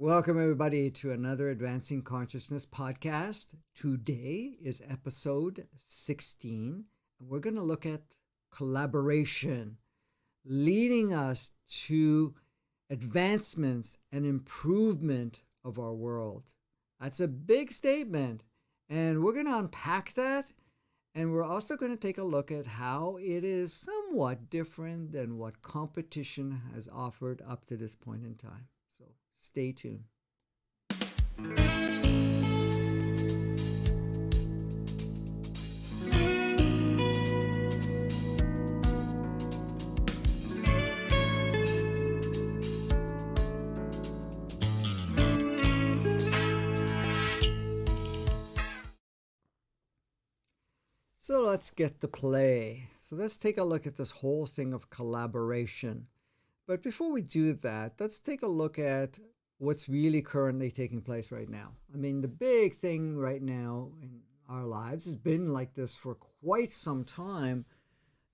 Welcome, everybody, to another Advancing Consciousness podcast. Today is episode 16, and we're going to look at collaboration, leading us to advancements and improvement of our world. That's a big statement, and we're going to unpack that, and we're also going to take a look at how it is somewhat different than what competition has offered up to this point in time. So stay tuned. So let's get to play. So let's take a look at this whole thing of collaboration. But before we do that, let's take a look at what's really currently taking place right now. I mean, the big thing right now in our lives has been like this for quite some time.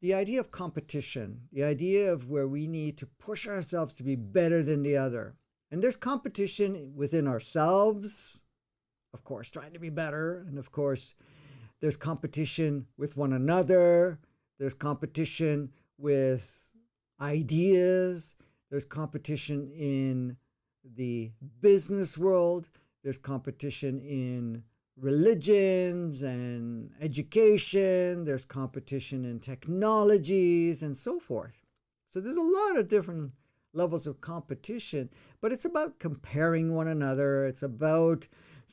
The idea of competition, the idea of where we need to push ourselves to be better than the other. And there's competition within ourselves, of course, trying to be better. And of course, there's competition with one another. There's competition with ideas. There's competition in the business world. There's competition in religions and education. There's competition in technologies and so forth. So there's a lot of different levels of competition, but it's about comparing one another. It's about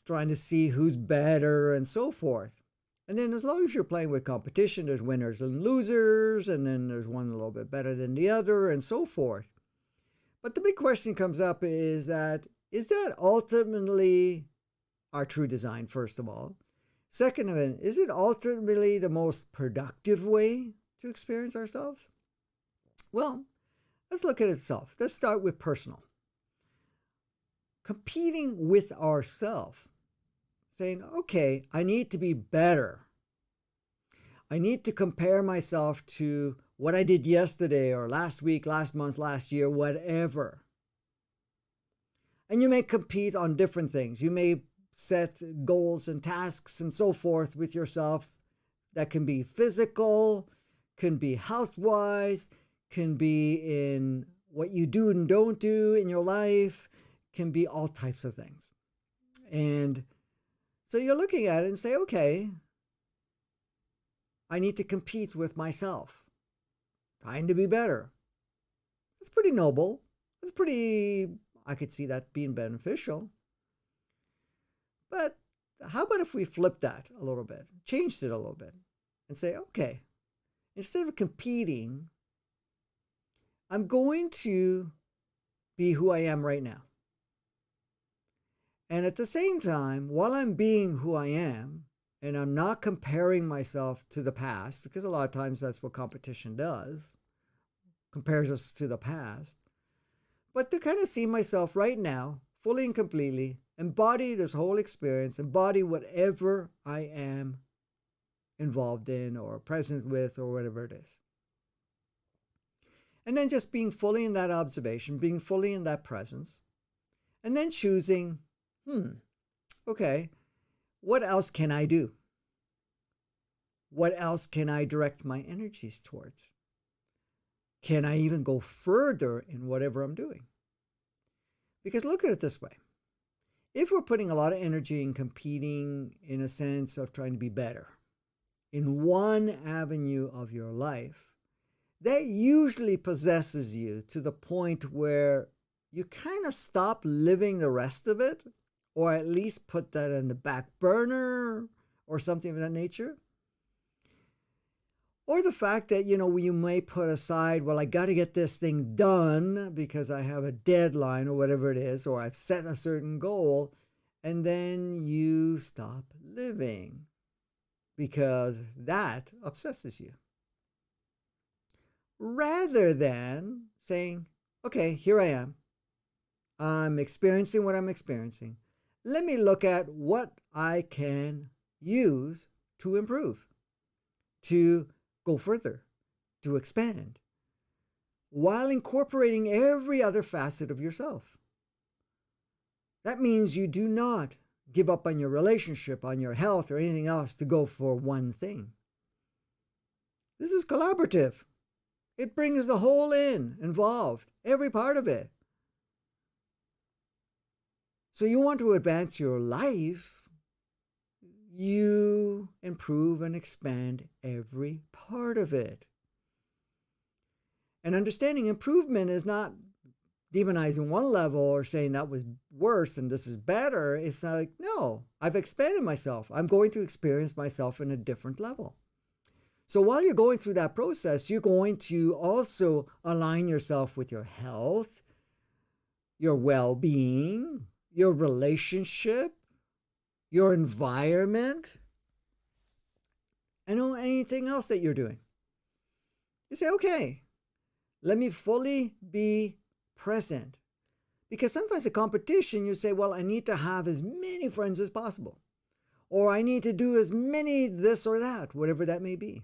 trying to see who's better and so forth. And then as long as you're playing with competition, there's winners and losers, and then there's one a little bit better than the other, and so forth. But the big question comes up is that ultimately our true design, first of all? Second of it, is it ultimately the most productive way to experience ourselves? Well, let's look at itself. Let's start with personal. Competing with ourselves. Saying, okay, I need to be better. I need to compare myself to what I did yesterday or last week, last month, last year, whatever. And you may compete on different things. You may set goals and tasks and so forth with yourself that can be physical, can be health-wise, can be in what you do and don't do in your life, can be all types of things. And so you're looking at it and say, okay, I need to compete with myself, trying to be better. That's pretty noble. I could see that being beneficial. But how about if we flip that a little bit, changed it a little bit, and say, okay, instead of competing, I'm going to be who I am right now. And at the same time, while I'm being who I am, and I'm not comparing myself to the past, because a lot of times that's what competition does, compares us to the past, but to kind of see myself right now, fully and completely, embody this whole experience, embody whatever I am involved in or present with or whatever it is. And then just being fully in that observation, being fully in that presence, and then choosing, okay, what else can I do? What else can I direct my energies towards? Can I even go further in whatever I'm doing? Because look at it this way. If we're putting a lot of energy in competing in a sense of trying to be better in one avenue of your life, that usually possesses you to the point where you kind of stop living the rest of it, or at least put that in the back burner or something of that nature. Or the fact that, you may put aside, well, I got to get this thing done because I have a deadline or whatever it is, or I've set a certain goal, and then you stop living because that obsesses you. Rather than saying, okay, here I am. I'm experiencing what I'm experiencing. Let me look at what I can use to improve, to go further, to expand, while incorporating every other facet of yourself. That means you do not give up on your relationship, on your health, or anything else to go for one thing. This is collaborative. It brings the whole involved, every part of it. So you want to advance your life, you improve and expand every part of it. And understanding improvement is not demonizing one level or saying that was worse and this is better. It's not like, no, I've expanded myself. I'm going to experience myself in a different level. So while you're going through that process, you're going to also align yourself with your health, your well-being, your relationship, your environment, and anything else that you're doing. You say, okay, let me fully be present. Because sometimes a competition, you say, well, I need to have as many friends as possible. Or I need to do as many this or that, whatever that may be.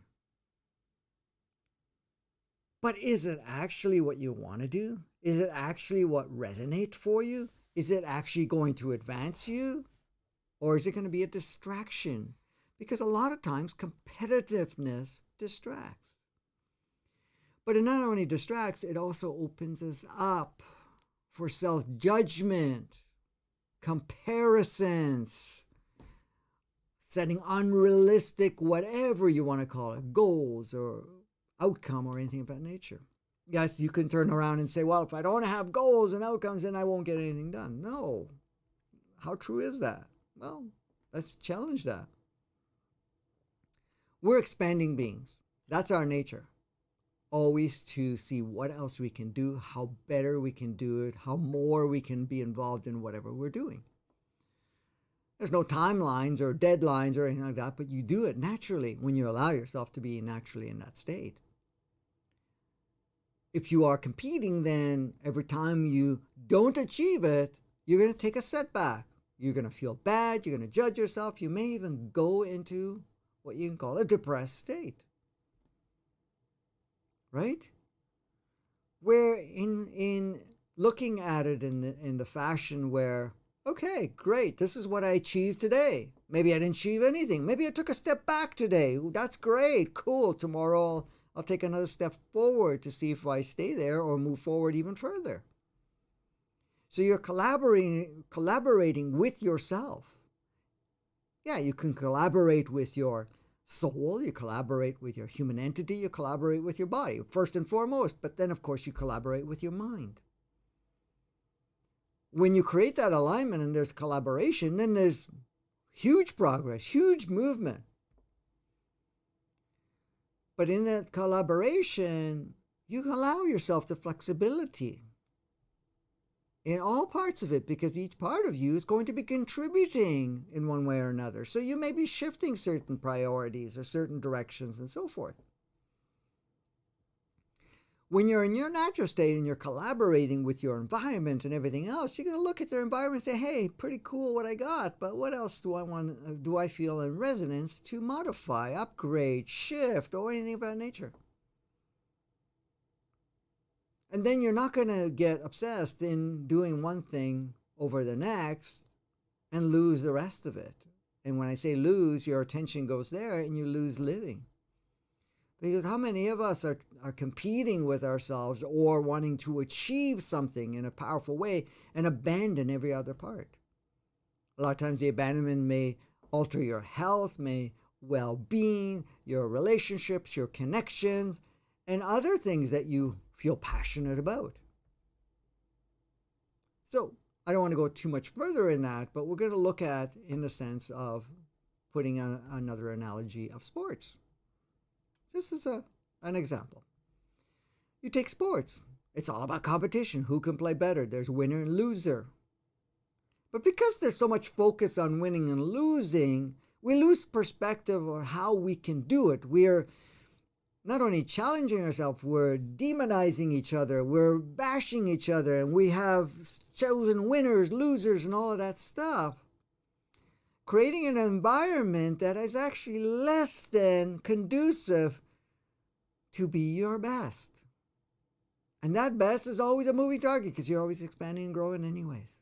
But is it actually what you want to do? Is it actually what resonates for you? Is it actually going to advance you? Or is it going to be a distraction? Because a lot of times competitiveness distracts. But it not only distracts, it also opens us up for self-judgment, comparisons, setting unrealistic, whatever you want to call it, goals or outcome or anything of that nature. Yes, you can turn around and say, well, if I don't have goals and outcomes, then I won't get anything done. No. How true is that? Well, let's challenge that. We're expanding beings. That's our nature. Always to see what else we can do, how better we can do it, how more we can be involved in whatever we're doing. There's no timelines or deadlines or anything like that, but you do it naturally when you allow yourself to be naturally in that state. If you are competing, then every time you don't achieve it, you're going to take a setback. You're going to feel bad. You're going to judge yourself. You may even go into what you can call a depressed state. Right? Where in looking at it in the fashion where, okay, great, this is what I achieved today. Maybe I didn't achieve anything. Maybe I took a step back today. That's great, cool. Tomorrow I'll take another step forward to see if I stay there or move forward even further. So you're collaborating with yourself. Yeah, you can collaborate with your soul, you collaborate with your human entity, you collaborate with your body, first and foremost, but then of course you collaborate with your mind. When you create that alignment and there's collaboration, then there's huge progress, huge movement. But in that collaboration, you allow yourself the flexibility in all parts of it, because each part of you is going to be contributing in one way or another. So you may be shifting certain priorities or certain directions and so forth. When you're in your natural state and you're collaborating with your environment and everything else, you're going to look at their environment and say, hey, pretty cool what I got, but what else do I feel in resonance to modify, upgrade, shift, or anything of that nature? And then you're not going to get obsessed in doing one thing over the next and lose the rest of it. And when I say lose, your attention goes there and you lose living. Because how many of us are competing with ourselves or wanting to achieve something in a powerful way and abandon every other part? A lot of times the abandonment may alter your health, may well-being, your relationships, your connections, and other things that you feel passionate about. So I don't want to go too much further in that, but we're going to look at in the sense of putting on another analogy of sports. This is an example. You take sports. It's all about competition. Who can play better? There's winner and loser. But because there's so much focus on winning and losing, we lose perspective of how we can do it. We're not only challenging ourselves, we're demonizing each other, we're bashing each other, and we have chosen winners, losers, and all of that stuff. Creating an environment that is actually less than conducive to be your best. And that best is always a moving target because you're always expanding and growing anyways.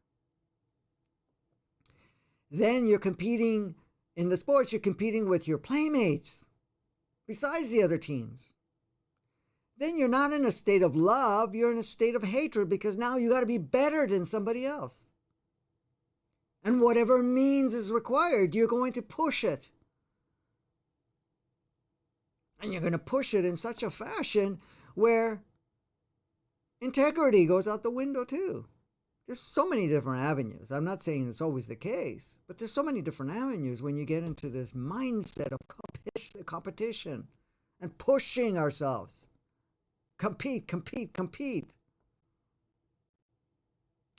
Then you're competing in the sports, you're competing with your playmates besides the other teams. Then you're not in a state of love, you're in a state of hatred because now you got to be better than somebody else. And whatever means is required, you're going to push it. And you're going to push it in such a fashion where integrity goes out the window too. There's so many different avenues. I'm not saying it's always the case, but there's so many different avenues when you get into this mindset of competition and pushing ourselves. Compete, compete, compete.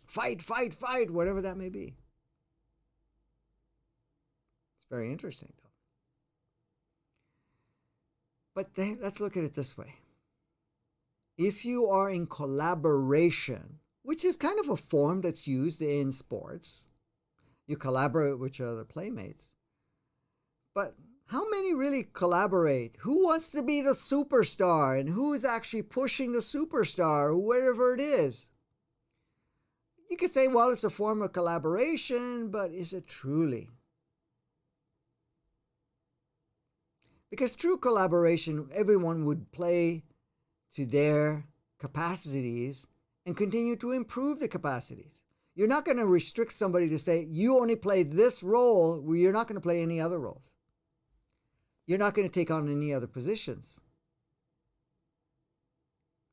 Fight, fight, fight, whatever that may be. It's very interesting, though. But let's look at it this way. If you are in collaboration, which is kind of a form that's used in sports, you collaborate with your other playmates. But how many really collaborate? Who wants to be the superstar and who is actually pushing the superstar, or whatever it is? You could say, well, it's a form of collaboration, but is it truly? Because true collaboration, everyone would play to their capacities and continue to improve the capacities. You're not going to restrict somebody to say, you only play this role, where you're not going to play any other roles. You're not going to take on any other positions.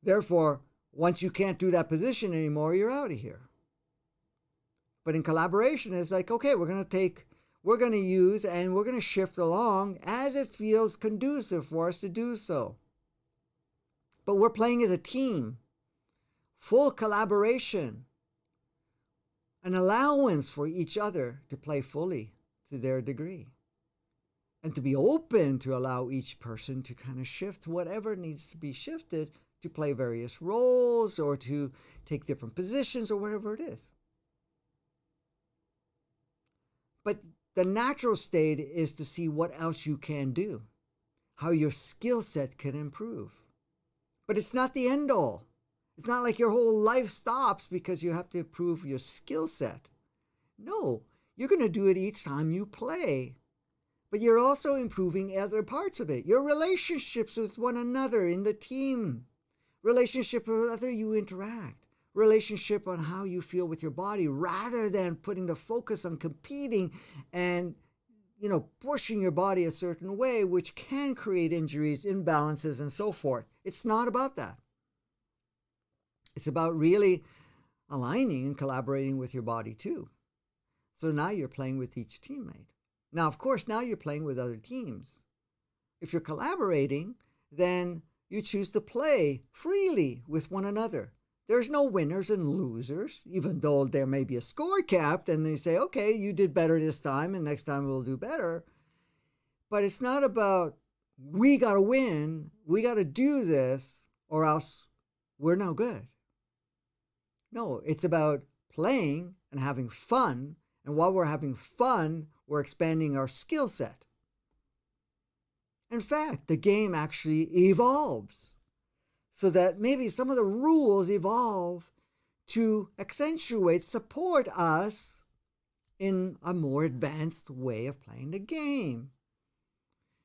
Therefore, once you can't do that position anymore, you're out of here. But in collaboration, it's like, okay, we're going to use and we're going to shift along as it feels conducive for us to do so. But we're playing as a team, full collaboration, an allowance for each other to play fully to their degree, and to be open to allow each person to kind of shift whatever needs to be shifted to play various roles or to take different positions or whatever it is. But the natural state is to see what else you can do, how your skill set can improve. But it's not the end all. It's not like your whole life stops because you have to improve your skill set. No, you're going to do it each time you play. But you're also improving other parts of it. Your relationships with one another in the team. Relationship with other you interact. Relationship on how you feel with your body rather than putting the focus on competing and pushing your body a certain way, which can create injuries, imbalances, and so forth. It's not about that. It's about really aligning and collaborating with your body too. So now you're playing with each teammate. Now, of course, now you're playing with other teams. If you're collaborating, then you choose to play freely with one another. There's no winners and losers, even though there may be a score capped and they say, okay, you did better this time and next time we'll do better. But it's not about, we got to win, we got to do this, or else we're no good. No, it's about playing and having fun. And while we're having fun, we're expanding our skill set. In fact, the game actually evolves so that maybe some of the rules evolve to accentuate, support us in a more advanced way of playing the game.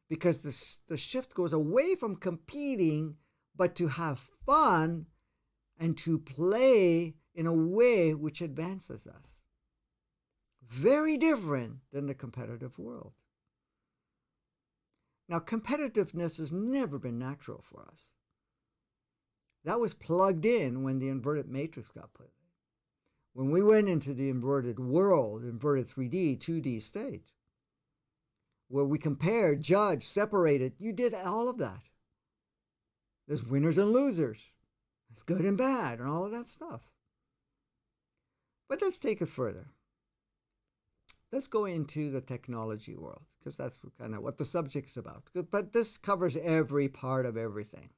Because the shift goes away from competing, but to have fun and to play in a way which advances us. Very different than the competitive world. Now, competitiveness has never been natural for us. That was plugged in when the inverted matrix got put in. When we went into the inverted world, inverted 3D, 2D state, where we compared, judged, separated, you did all of that. There's winners and losers. It's good and bad and all of that stuff. But let's take it further. Let's go into the technology world, because that's kind of what the subject's about. But this covers every part of everything.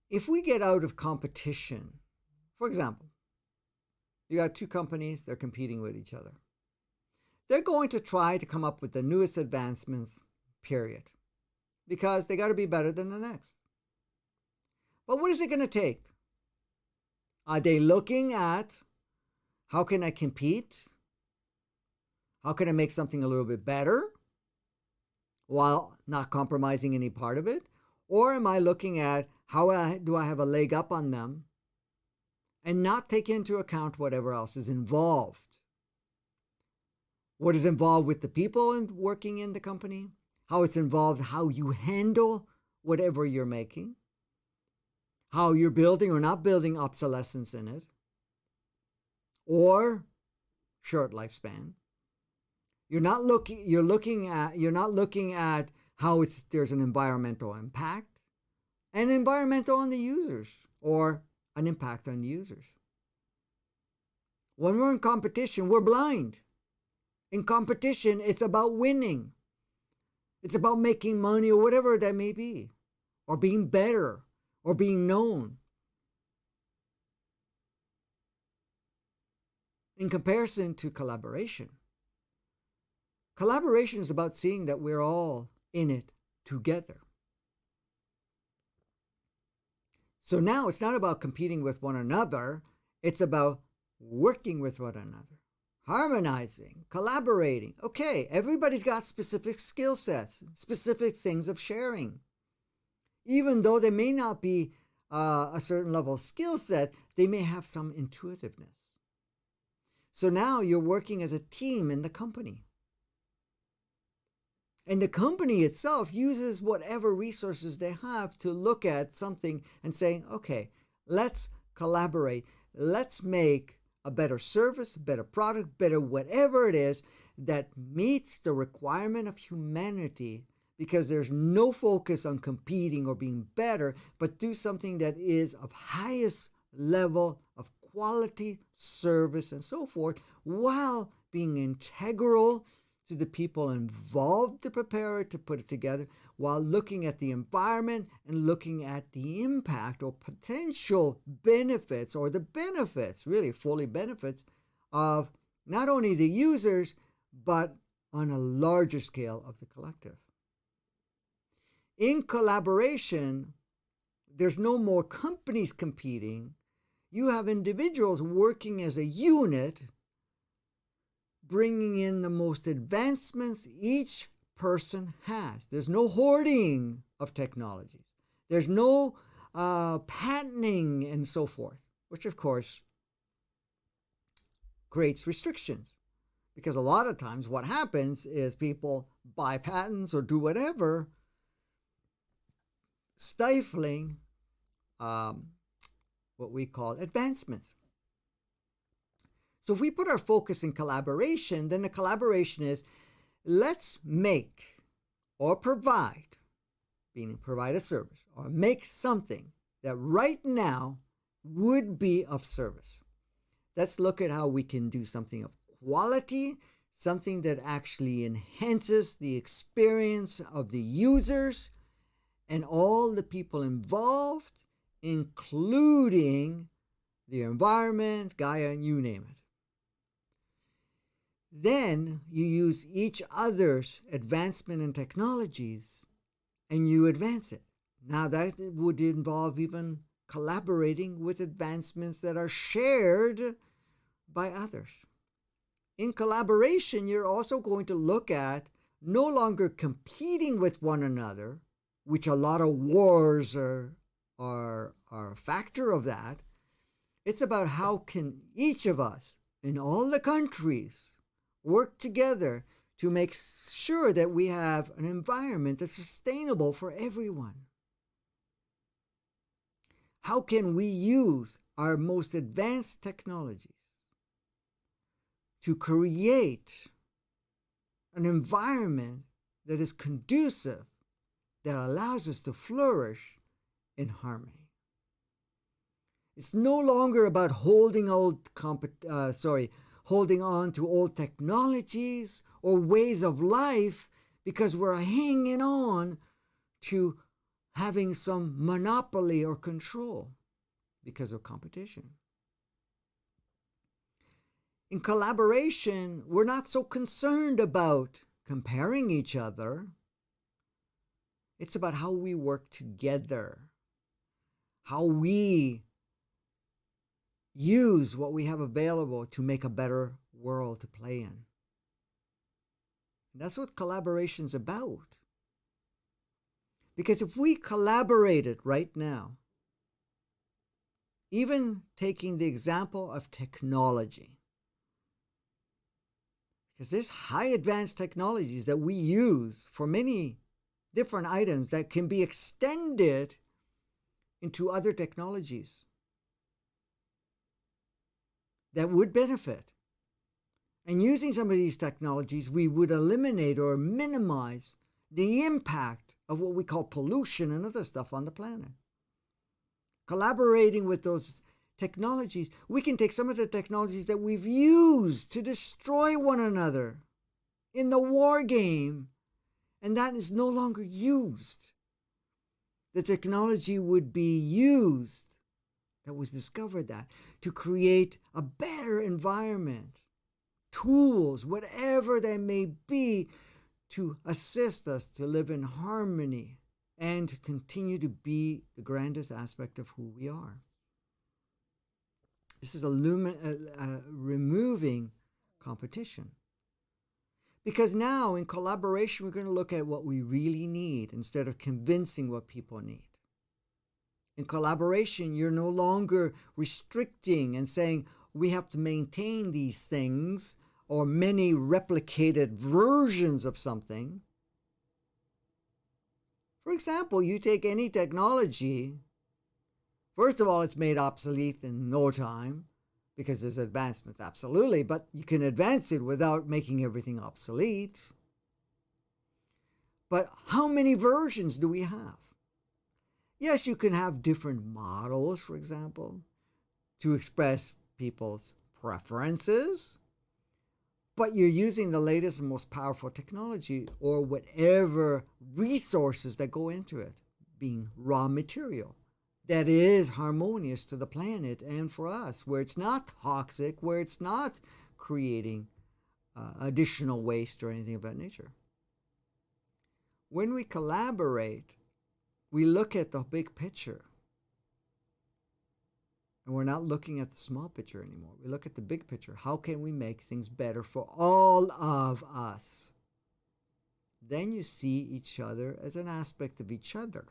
If we get out of competition, for example, you got two companies, they're competing with each other. They're going to try to come up with the newest advancements, period, because they got to be better than the next. But what is it going to take? Are they looking at how can I compete How can I make something a little bit better while not compromising any part of it? Or am I looking at do I have a leg up on them and not take into account whatever else is involved? What is involved with the people working in the company? How it's involved, how you handle whatever you're making, how you're building or not building obsolescence in it, or short lifespan. You're not looking at how there's an environmental impact, an environmental on the users, or an impact on the users. When we're in competition, we're blind. In competition, it's about winning. It's about making money or whatever that may be, or being better, or being known. In comparison to collaboration, collaboration is about seeing that we're all in it together. So now it's not about competing with one another, it's about working with one another, harmonizing, collaborating. Okay, everybody's got specific skill sets, specific things of sharing. Even though they may not be a certain level of skill set, they may have some intuitiveness. So now you're working as a team in the company. And the company itself uses whatever resources they have to look at something and say, okay, let's collaborate. Let's make a better service, better product, better whatever it is that meets the requirement of humanity, because there's no focus on competing or being better, but do something that is of highest level of quality, service, and so forth, while being integral to the people involved to prepare it, to put it together, while looking at the environment and looking at the impact or potential benefits, or the benefits, really fully benefits, of not only the users, but on a larger scale of the collective. In collaboration, there's no more companies competing. You have individuals working as a unit, bringing in the most advancements each person has. There's no hoarding of technologies. There's no patenting and so forth, which of course creates restrictions. Because a lot of times what happens is people buy patents or do whatever, stifling what we call advancements. So if we put our focus in collaboration, then the collaboration is, let's make or provide, meaning provide a service, or make something that right now would be of service. Let's look at how we can do something of quality, something that actually enhances the experience of the users and all the people involved, including the environment, Gaia, and you name it. Then you use each other's advancement in technologies and you advance it. Now that would involve even collaborating with advancements that are shared by others. In collaboration, you're also going to look at no longer competing with one another, which a lot of wars are a factor of that. It's about how can each of us in all the countries work together to make sure that we have an environment that's sustainable for everyone. How can we use our most advanced technologies to create an environment that is conducive, that allows us to flourish in harmony? It's no longer about holding on to old technologies or ways of life because we're hanging on to having some monopoly or control because of competition. In collaboration, we're not so concerned about comparing each other. It's about how we work together, how we use what we have available to make a better world to play in. And that's what collaboration's about. Because if we collaborated right now, even taking the example of technology, because there's high advanced technologies that we use for many different items that can be extended into other technologies that would benefit. And using some of these technologies, we would eliminate or minimize the impact of what we call pollution and other stuff on the planet. Collaborating with those technologies, we can take some of the technologies that we've used to destroy one another in the war game, and that is no longer used. The technology would be used, that was discovered, that to create a better environment, tools, whatever they may be, to assist us to live in harmony and to continue to be the grandest aspect of who we are. This is removing competition. Because now in collaboration, we're going to look at what we really need instead of convincing what people need. In collaboration, you're no longer restricting and saying we have to maintain these things or many replicated versions of something. For example, you take any technology, first of all, it's made obsolete in no time because there's advancements, absolutely, but you can advance it without making everything obsolete. But how many versions do we have? Yes, you can have different models, for example, to express people's preferences, but you're using the latest and most powerful technology or whatever resources that go into it, being raw material that is harmonious to the planet and for us, where it's not toxic, where it's not creating additional waste or anything of that nature. When we collaborate, we look at the big picture. And we're not looking at the small picture anymore. We look at the big picture. How can we make things better for all of us? Then you see each other as an aspect of each other.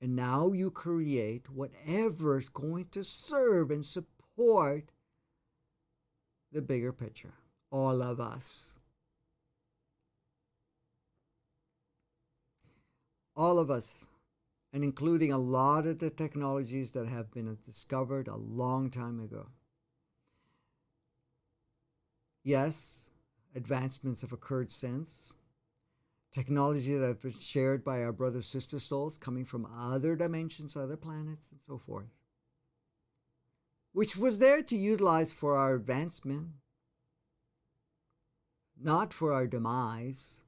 And now you create whatever is going to serve and support the bigger picture. All of us. All of us. And including a lot of the technologies that have been discovered a long time ago. Yes, advancements have occurred since. Technology that have been shared by our brother sister souls coming from other dimensions, other planets, and so forth. Which was there to utilize for our advancement, not for our demise,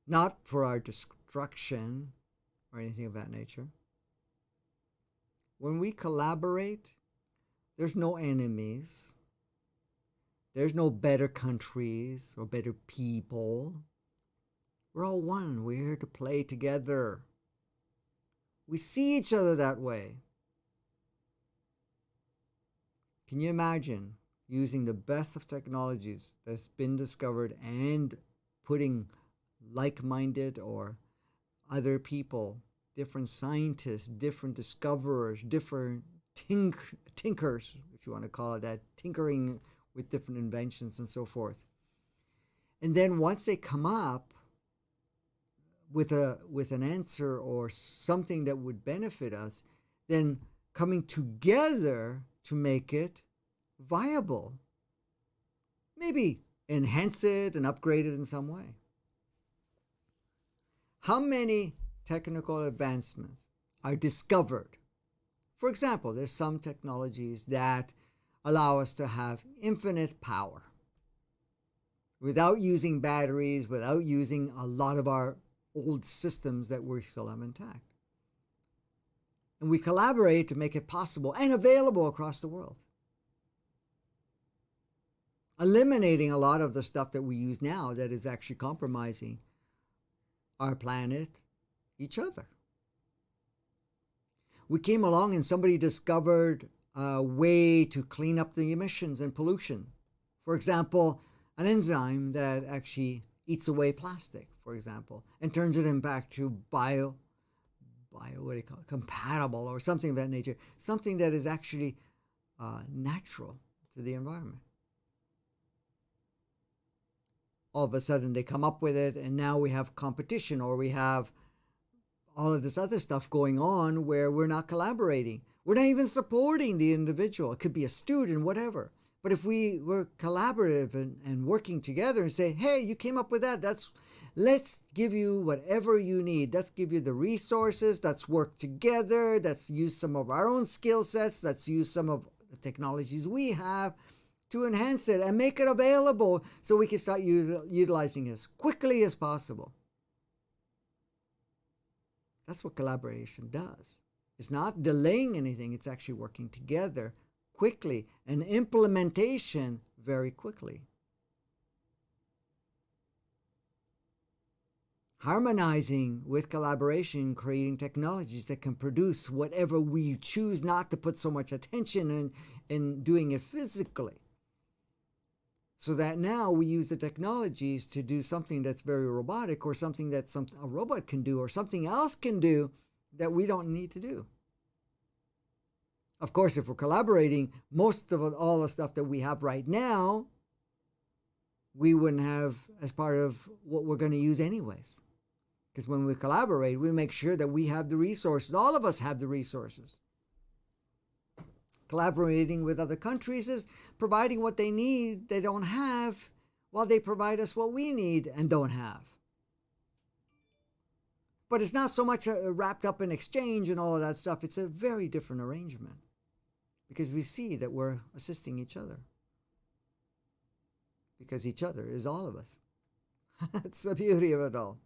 not for our destruction, or anything of that nature. When we collaborate, there's no enemies. There's no better countries or better people. We're all one. We're here to play together. We see each other that way. Can you imagine using the best of technologies that's been discovered and putting like-minded or other people, different scientists, different discoverers, different tinkers, if you want to call it that, tinkering with different inventions and so forth. And then once they come up with an answer or something that would benefit us, then coming together to make it viable. Maybe enhance it and upgrade it in some way. How many technical advancements are discovered? For example, there's some technologies that allow us to have infinite power without using batteries, without using a lot of our old systems that we still have intact. And we collaborate to make it possible and available across the world, eliminating a lot of the stuff that we use now that is actually compromising our planet, each other. We came along and somebody discovered a way to clean up the emissions and pollution. For example, an enzyme that actually eats away plastic, for example, and turns it in back to what do you call it, compatible or something of that nature, something that is actually natural to the environment. All of a sudden they come up with it, and now we have competition, or we have all of this other stuff going on where we're not collaborating. We're not even supporting the individual. It could be a student, whatever. But if we were collaborative and working together and say, hey, you came up with that, let's give you whatever you need. Let's give you the resources. Let's work together. Let's use some of our own skill sets. Let's use some of the technologies we have to enhance it and make it available so we can start utilizing it as quickly as possible. That's what collaboration does. It's not delaying anything. It's actually working together quickly, and implementation very quickly. Harmonizing with collaboration, creating technologies that can produce whatever we choose not to put so much attention in doing it physically. So that now we use the technologies to do something that's very robotic, or something that a robot can do, or something else can do that we don't need to do. Of course, if we're collaborating, most of all the stuff that we have right now, we wouldn't have as part of what we're going to use anyways. Because when we collaborate, we make sure that we have the resources. All of us have the resources. Collaborating with other countries is providing what they need, they don't have, while they provide us what we need and don't have. But it's not so much wrapped up in exchange and all of that stuff. It's a very different arrangement, because we see that we're assisting each other. Because each other is all of us. That's the beauty of it all.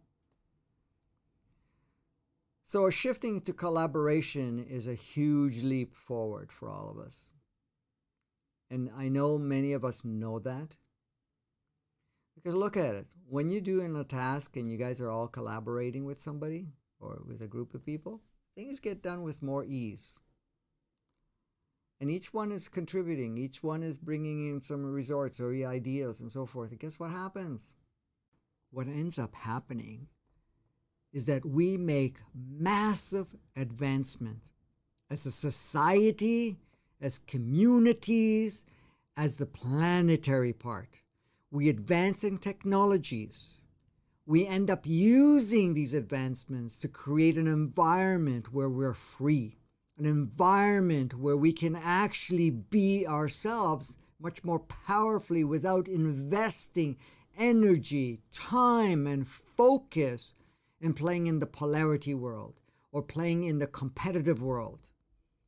So shifting to collaboration is a huge leap forward for all of us. And I know many of us know that. Because look at it. When you're doing a task and you guys are all collaborating with somebody or with a group of people, things get done with more ease. And each one is contributing. Each one is bringing in some resorts or ideas and so forth. And guess what happens? What ends up happening is that we make massive advancement as a society, as communities, as the planetary part. We advance in technologies. We end up using these advancements to create an environment where we're free, an environment where we can actually be ourselves much more powerfully without investing energy, time, and focus in playing in the polarity world or playing in the competitive world.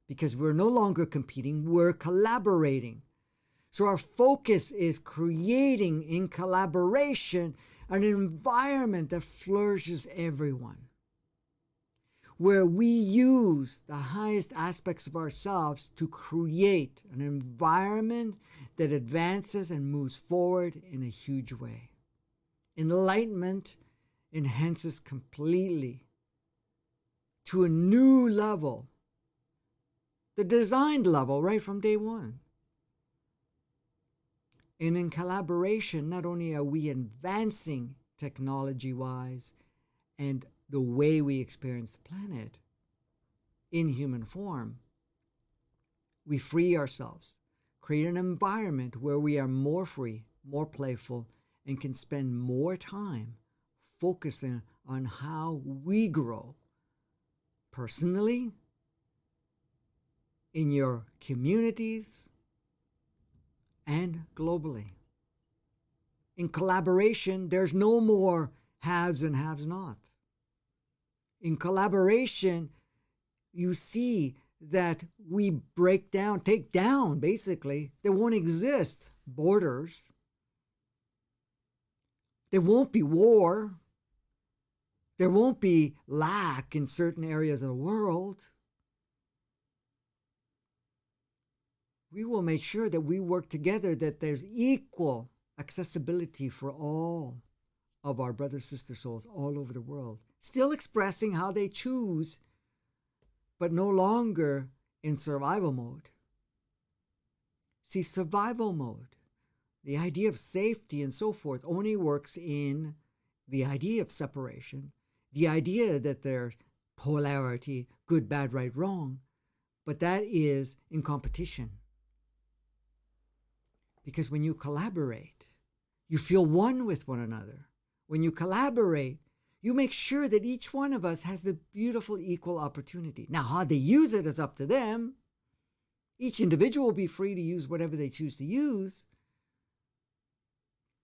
Because we're no longer competing, we're collaborating. So our focus is creating in collaboration an environment that flourishes everyone, where we use the highest aspects of ourselves to create an environment that advances and moves forward in a huge way. Enlightenment enhances completely to a new level, the designed level right from day one. And in collaboration, not only are we advancing technology-wise and the way we experience the planet in human form, we free ourselves, create an environment where we are more free, more playful, and can spend more time focusing on how we grow personally, in your communities, and globally. In collaboration, there's no more haves and have-not. In collaboration, you see that we break down, take down, basically. There won't exist borders. There won't be war. There won't be lack in certain areas of the world. We will make sure that we work together, that there's equal accessibility for all of our brothers, sisters, souls all over the world, still expressing how they choose, but no longer in survival mode. See, survival mode The idea of safety and so forth only works in the idea of separation, the idea that there's polarity, good, bad, right, wrong, but that is in competition. Because when you collaborate, you feel one with one another. When you collaborate, you make sure that each one of us has the beautiful equal opportunity. Now, how they use it is up to them. Each individual will be free to use whatever they choose to use.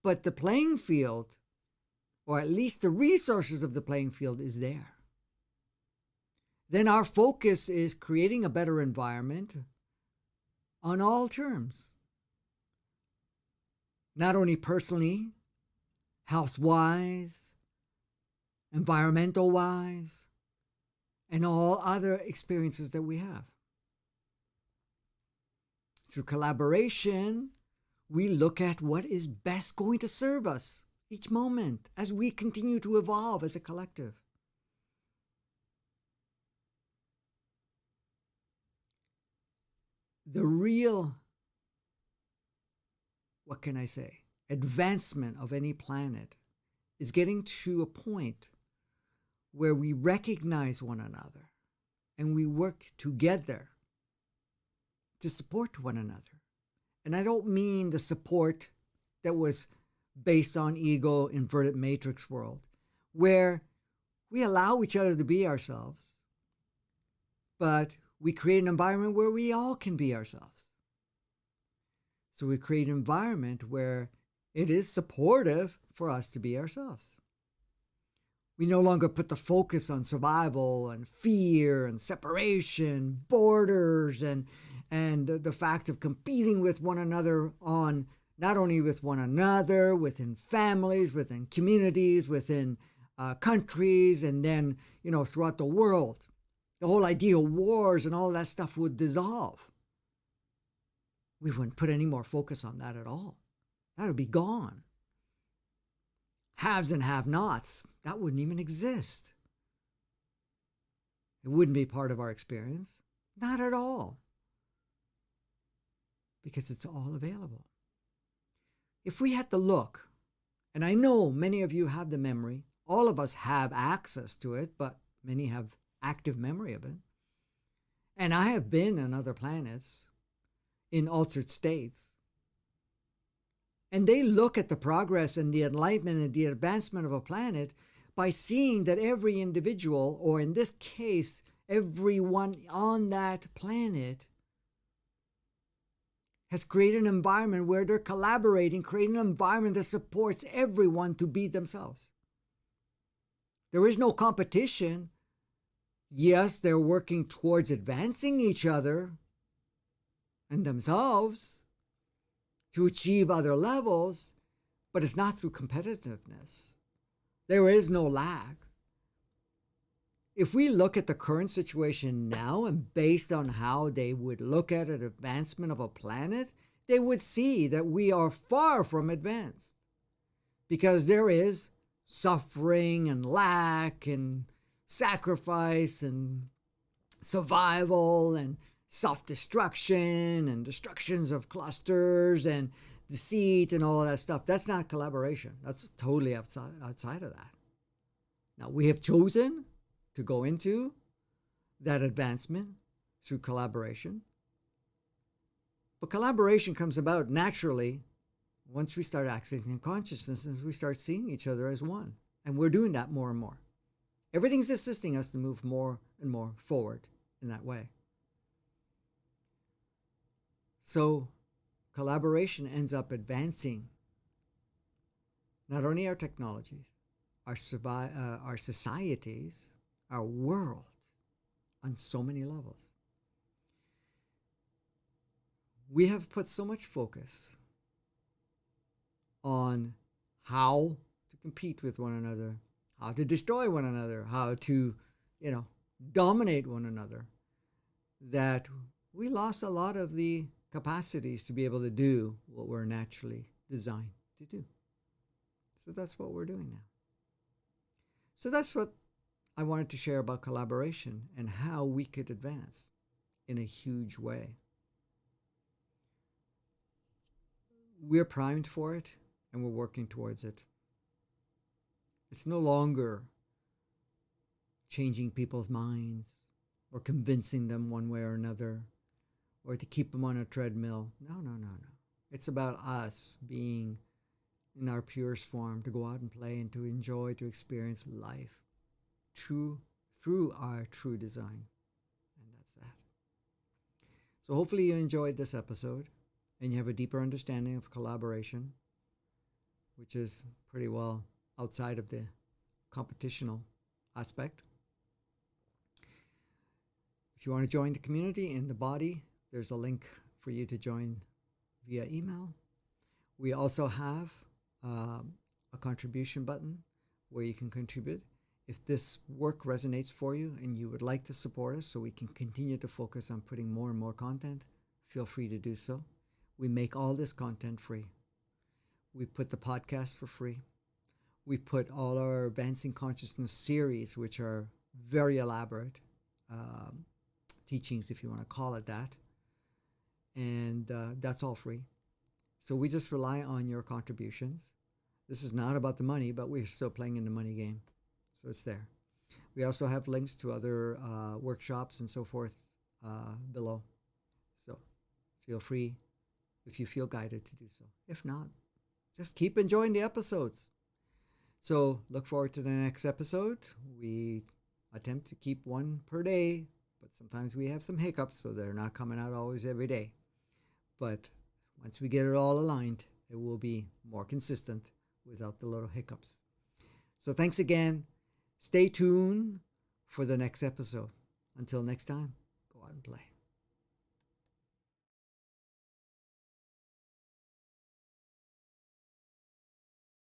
But the playing field, or at least the resources of the playing field, is there. Then our focus is creating a better environment on all terms. Not only personally, health-wise, environmental-wise, and all other experiences that we have. Through collaboration, we look at what is best going to serve us each moment as we continue to evolve as a collective. The real, what can I say, advancement of any planet is getting to a point where we recognize one another and we work together to support one another. And I don't mean the support that was based on ego, inverted matrix world, where we allow each other to be ourselves, but we create an environment where we all can be ourselves. So we create an environment where it is supportive for us to be ourselves. We no longer put the focus on survival and fear and separation, borders, and the fact of competing with one another on not only with one another, within families, within communities, within countries, and then, throughout the world. The whole idea of wars and all that stuff would dissolve. We wouldn't put any more focus on that at all. That would be gone. Haves and have-nots, that wouldn't even exist. It wouldn't be part of our experience. Not at all. Because it's all available. If we had to look, and I know many of you have the memory, all of us have access to it, but many have active memory of it. And I have been on other planets in altered states. And they look at the progress and the enlightenment and the advancement of a planet by seeing that every individual, or in this case, everyone on that planet, has created an environment where they're collaborating, creating an environment that supports everyone to be themselves. There is no competition. Yes, they're working towards advancing each other and themselves to achieve other levels, but it's not through competitiveness. There is no lag. If we look at the current situation now and based on how they would look at an advancement of a planet, they would see that we are far from advanced because there is suffering and lack and sacrifice and survival and self-destruction and destructions of clusters and deceit and all of that stuff. That's not collaboration. That's totally outside of that. Now, we have chosen to go into that advancement through collaboration. But collaboration comes about naturally once we start accessing consciousness and we start seeing each other as one. And we're doing that more and more. Everything's assisting us to move more and more forward in that way. So collaboration ends up advancing not only our technologies, our societies, our world on so many levels. We have put so much focus on how to compete with one another, how to destroy one another, how to, dominate one another, that we lost a lot of the capacities to be able to do what we're naturally designed to do. So that's what we're doing now. So that's what I wanted to share about collaboration and how we could advance in a huge way. we're primed for it and we're working towards it. It's no longer changing people's minds or convincing them one way or another or to keep them on a treadmill. No, no, no, no. It's about us being in our purest form, to go out and play and to enjoy, to experience life through our true design. And that's that. So hopefully you enjoyed this episode and you have a deeper understanding of collaboration, which is pretty well outside of the competitional aspect. If you want to join the community in the body, there's a link for you to join via email. We also have a contribution button where you can contribute. If this work resonates for you and you would like to support us so we can continue to focus on putting more and more content, feel free to do so. We make all this content free. We put the podcast for free. We put all our Advancing Consciousness series, which are very elaborate teachings, if you want to call it that. And that's all free. So we just rely on your contributions. This is not about the money, but we're still playing in the money game. So it's there. We also have links to other workshops and so forth below. So feel free if you feel guided to do so. If not, just keep enjoying the episodes. So look forward to the next episode. We attempt to keep one per day, but sometimes we have some hiccups, so they're not coming out always every day. But once we get it all aligned, it will be more consistent without the little hiccups. So thanks again. Stay tuned for the next episode. Until next time, go out and play.